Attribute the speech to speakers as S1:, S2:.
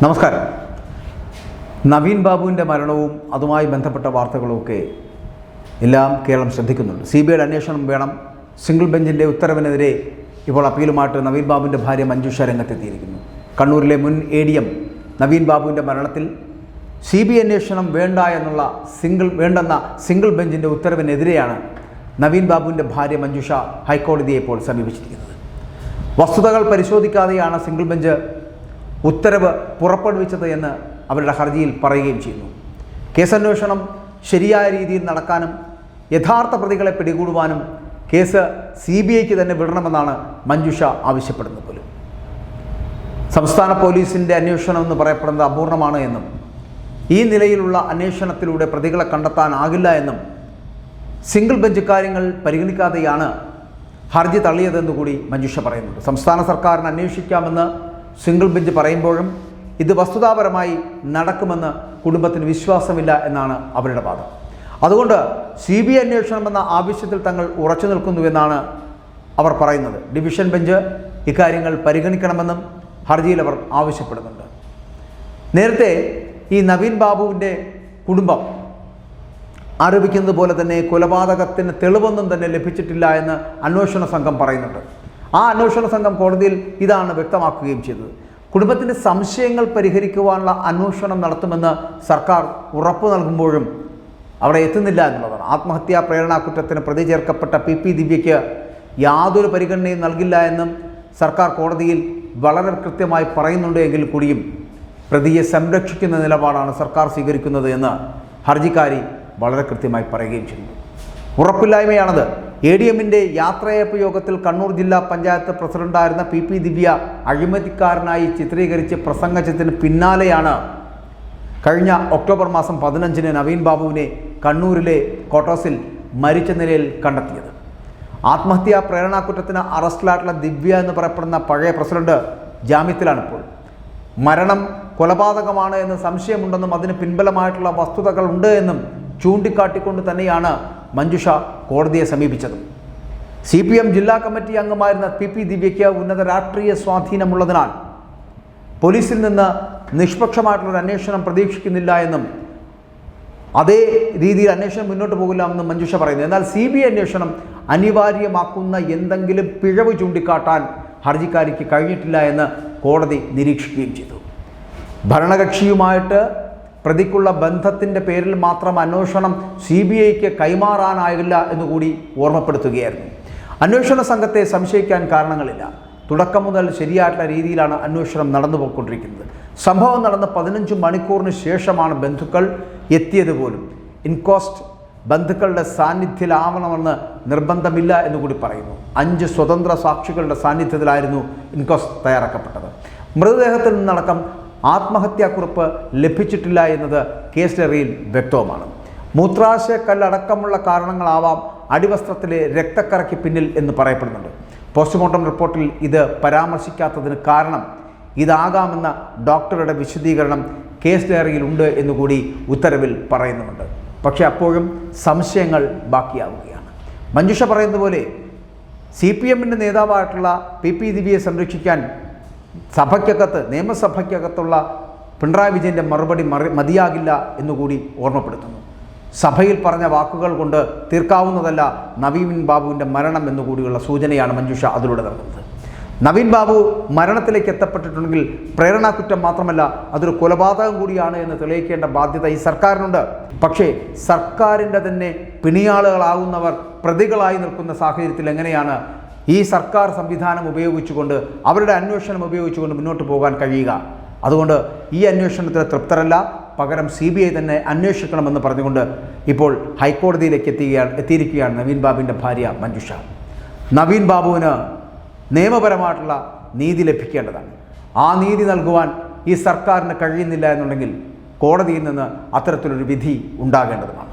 S1: നമസ്കാരം. നവീൻ ബാബുവിൻ്റെ മരണവും അതുമായി ബന്ധപ്പെട്ട വാർത്തകളുമൊക്കെ എല്ലാം കേരളം ശ്രദ്ധിക്കുന്നുണ്ട്. CBI അന്വേഷണം വേണം. സിംഗിൾ ബെഞ്ചിൻ്റെ ഉത്തരവിനെതിരെ ഇപ്പോൾ അപ്പീലുമായിട്ട് നവീൻ ബാബുവിൻ്റെ ഭാര്യ മഞ്ജുഷ രംഗത്തെത്തിയിരിക്കുന്നു. കണ്ണൂരിലെ മുൻ ADM നവീൻ ബാബുവിൻ്റെ മരണത്തിൽ CBI അന്വേഷണം വേണ്ടെന്ന സിംഗിൾ ബെഞ്ചിൻ്റെ ഉത്തരവിനെതിരെയാണ് നവീൻ ബാബുവിൻ്റെ ഭാര്യ മഞ്ജുഷ ഹൈക്കോടതിയെ ഇപ്പോൾ സമീപിച്ചിരിക്കുന്നത്. വസ്തുതകൾ പരിശോധിക്കാതെയാണ് സിംഗിൾ ബെഞ്ച് ഉത്തരവ് പുറപ്പെടുവിച്ചത് എന്ന് അവരുടെ ഹർജിയിൽ പറയുകയും ചെയ്യുന്നു. കേസന്വേഷണം ശരിയായ രീതിയിൽ നടക്കാനും യഥാർത്ഥ പ്രതികളെ പിടികൂടുവാനും കേസ് CBIക്ക് തന്നെ വിടണമെന്നാണ് മഞ്ജുഷ ആവശ്യപ്പെടുന്നത് പോലും. സംസ്ഥാന പോലീസിൻ്റെ അന്വേഷണം എന്ന് പറയപ്പെടുന്നത് അപൂർണമാണ് എന്നും ഈ നിലയിലുള്ള അന്വേഷണത്തിലൂടെ പ്രതികളെ കണ്ടെത്താനാകില്ല എന്നും സിംഗിൾ ബെഞ്ച് കാര്യങ്ങൾ പരിഗണിക്കാതെയാണ് ഹർജി തള്ളിയതെന്ന് കൂടി മഞ്ജുഷ പറയുന്നുണ്ട്. സംസ്ഥാന സർക്കാരിന് അന്വേഷിക്കാമെന്ന് സിംഗിൾ ബെഞ്ച് പറയുമ്പോഴും ഇത് വസ്തുതാപരമായി നടക്കുമെന്ന് കുടുംബത്തിന് വിശ്വാസമില്ല എന്നാണ് അവരുടെ വാദം. അതുകൊണ്ട് CBI അന്വേഷണമെന്ന ആവശ്യത്തിൽ തങ്ങൾ ഉറച്ചു നിൽക്കുന്നുവെന്നാണ് അവർ പറയുന്നത്. ഡിവിഷൻ ബെഞ്ച് ഇക്കാര്യങ്ങൾ പരിഗണിക്കണമെന്നും ഹർജിയിൽ അവർ ആവശ്യപ്പെടുന്നുണ്ട്. നേരത്തെ ഈ നവീൻ ബാബുവിൻ്റെ കുടുംബം ആരോപിക്കുന്നത് പോലെ തന്നെ കൊലപാതകത്തിന് തെളിവൊന്നും തന്നെ ലഭിച്ചിട്ടില്ല എന്ന് അന്വേഷണ സംഘം പറയുന്നുണ്ട്. ആ അന്വേഷണ സംഘം കോടതിയിൽ ഇതാണ് വ്യക്തമാക്കുകയും ചെയ്തത്. കുടുംബത്തിൻ്റെ സംശയങ്ങൾ പരിഹരിക്കുവാനുള്ള അന്വേഷണം നടത്തുമെന്ന് സർക്കാർ ഉറപ്പ് നൽകുമ്പോഴും അവിടെ എത്തുന്നില്ല എന്നുള്ളതാണ്. ആത്മഹത്യാ പ്രേരണാകുറ്റത്തിന് പ്രതി ചേർക്കപ്പെട്ട PP ദിവ്യയ്ക്ക് യാതൊരു പരിഗണനയും നൽകില്ല എന്നും സർക്കാർ കോടതിയിൽ വളരെ കൃത്യമായി പറയുന്നുണ്ട് എങ്കിൽ കൂടിയും പ്രതിയെ സംരക്ഷിക്കുന്ന നിലപാടാണ് സർക്കാർ സ്വീകരിക്കുന്നത് എന്ന് ഹർജിക്കാരി വളരെ കൃത്യമായി പറയുകയും ചെയ്യുന്നു. ഉറപ്പില്ലായ്മയാണത്. ADMൻ്റെ യാത്രയയപ്പ് യോഗത്തിൽ കണ്ണൂർ ജില്ലാ പഞ്ചായത്ത് പ്രസിഡന്റായിരുന്ന PP ദിവ്യ അഴിമതിക്കാരനായി ചിത്രീകരിച്ച് പ്രസംഗിച്ചതിന് പിന്നാലെയാണ് കഴിഞ്ഞ ഒക്ടോബർ മാസം 15-ന് നവീൻ ബാബുവിനെ കണ്ണൂരിലെ ക്വാർട്ടേഴ്സിൽ മരിച്ച നിലയിൽ കണ്ടെത്തിയത്. ആത്മഹത്യാ പ്രേരണാകുറ്റത്തിന് അറസ്റ്റിലായിട്ടുള്ള ദിവ്യ എന്ന് പറയപ്പെടുന്ന പഴയ പ്രസിഡന്റ് ജാമ്യത്തിലാണിപ്പോൾ. മരണം കൊലപാതകമാണ് എന്ന് സംശയമുണ്ടെന്നും അതിന് പിൻബലമായിട്ടുള്ള വസ്തുതകൾ ഉണ്ട് എന്നും ചൂണ്ടിക്കാട്ടിക്കൊണ്ട് തന്നെയാണ് മഞ്ജുഷ കോടതിയെ സമീപിച്ചത്. CPM ജില്ലാ കമ്മിറ്റി അംഗമായിരുന്ന PP ദിവ്യയ്ക്ക് ഉന്നത രാഷ്ട്രീയ സ്വാധീനമുള്ളതിനാൽ പോലീസിൽ നിന്ന് നിഷ്പക്ഷമായിട്ടുള്ളൊരു അന്വേഷണം പ്രതീക്ഷിക്കുന്നില്ല എന്നും അതേ രീതിയിൽ അന്വേഷണം മുന്നോട്ട് പോകില്ല എന്നും മഞ്ജുഷ പറയുന്നു. എന്നാൽ CBI അന്വേഷണം അനിവാര്യമാക്കുന്ന എന്തെങ്കിലും പിഴവ് ചൂണ്ടിക്കാട്ടാൻ ഹർജിക്കാരിക്ക് കഴിഞ്ഞിട്ടില്ല എന്ന് കോടതി നിരീക്ഷിക്കുകയും ചെയ്തു. ഭരണകക്ഷിയുമായിട്ട് പ്രതിക്കുള്ള ബന്ധത്തിൻ്റെ പേരിൽ മാത്രം അന്വേഷണം CBIക്ക് കൈമാറാനാകില്ല എന്നുകൂടി ഓർമ്മപ്പെടുത്തുകയായിരുന്നു. അന്വേഷണ സംഘത്തെ സംശയിക്കാൻ കാരണങ്ങളില്ല. തുടക്കം മുതൽ ശരിയായിട്ടുള്ള രീതിയിലാണ് അന്വേഷണം നടന്നു പോയിക്കൊണ്ടിരിക്കുന്നത്. സംഭവം നടന്ന് 15 മണിക്കൂറിന് ശേഷമാണ് ബന്ധുക്കൾ എത്തിയത് പോലും. ഇൻക്വസ്റ്റ് ബന്ധുക്കളുടെ സാന്നിധ്യത്തിലാവണമെന്ന് നിർബന്ധമില്ല എന്നുകൂടി പറയുന്നു. 5 സ്വതന്ത്ര സാക്ഷികളുടെ സാന്നിധ്യത്തിലായിരുന്നു ഇൻക്വസ്റ്റ് തയ്യാറാക്കപ്പെട്ടത്. മൃതദേഹത്തിൽ നിന്നടക്കം ആത്മഹത്യാക്കുറിപ്പ് ലഭിച്ചിട്ടില്ല എന്നത് കേസ് ഡയറിയിൽ വ്യക്തവുമാണ്. മൂത്രാശയക്കല്ലടക്കമുള്ള കാരണങ്ങളാവാം അടിവസ്ത്രത്തിലെ രക്തക്കറയ്ക്ക് പിന്നിൽ എന്ന് പറയപ്പെടുന്നുണ്ട്. പോസ്റ്റ്മോർട്ടം റിപ്പോർട്ടിൽ ഇത് പരാമർശിക്കാത്തതിന് കാരണം ഇതാകാമെന്ന ഡോക്ടറുടെ വിശദീകരണം കേസ് ഡയറിയിൽ ഉണ്ട് എന്നുകൂടി ഉത്തരവിൽ പറയുന്നുമുണ്ട്. പക്ഷേ അപ്പോഴും സംശയങ്ങൾ ബാക്കിയാവുകയാണ്. മഞ്ജുഷ പറയുന്നത് പോലെ CPMൻ്റെ നേതാവായിട്ടുള്ള PP ദിവ്യയെ സംരക്ഷിക്കാൻ നിയമസഭയ്ക്കകത്തുള്ള പിണറായി വിജയൻ്റെ മറുപടി മതിയാകില്ല എന്നുകൂടി ഓർമ്മപ്പെടുത്തുന്നു. സഭയിൽ പറഞ്ഞ വാക്കുകൾ കൊണ്ട് തീർക്കാവുന്നതല്ല നവീൻ ബാബുവിൻ്റെ മരണം എന്നുകൂടിയുള്ള സൂചനയാണ് മഞ്ജുഷ അതിലൂടെ നൽകുന്നത്. നവീൻ ബാബു മരണത്തിലേക്ക് എത്തപ്പെട്ടിട്ടുണ്ടെങ്കിൽ പ്രേരണാകുറ്റം മാത്രമല്ല അതൊരു കൊലപാതകം കൂടിയാണ് എന്ന് തെളിയിക്കേണ്ട ബാധ്യത ഈ സർക്കാരിനുണ്ട്. പക്ഷേ സർക്കാരിൻ്റെ തന്നെ പിണിയാളുകളാകുന്നവർ പ്രതികളായി നിൽക്കുന്ന സാഹചര്യത്തിൽ എങ്ങനെയാണ് ഈ സർക്കാർ സംവിധാനം ഉപയോഗിച്ചുകൊണ്ട് അവരുടെ അന്വേഷണം ഉപയോഗിച്ചുകൊണ്ട് മുന്നോട്ട് പോകാൻ കഴിയുക? അതുകൊണ്ട് ഈ അന്വേഷണത്തിൽ തൃപ്തരല്ല, പകരം CBI തന്നെ അന്വേഷിക്കണമെന്ന് പറഞ്ഞുകൊണ്ട് ഇപ്പോൾ ഹൈക്കോടതിയിലേക്ക് എത്തിയിരിക്കുകയാണ് നവീൻ ബാബുവിൻ്റെ ഭാര്യ മഞ്ജുഷ. നവീൻ ബാബുവിന് നിയമപരമായിട്ടുള്ള നീതി ലഭിക്കേണ്ടതാണ്. ആ നീതി നൽകുവാൻ ഈ സർക്കാരിന് കഴിയുന്നില്ല എന്നുണ്ടെങ്കിൽ കോടതിയിൽ നിന്ന് അത്തരത്തിലൊരു വിധി ഉണ്ടാകേണ്ടതുമാണ്.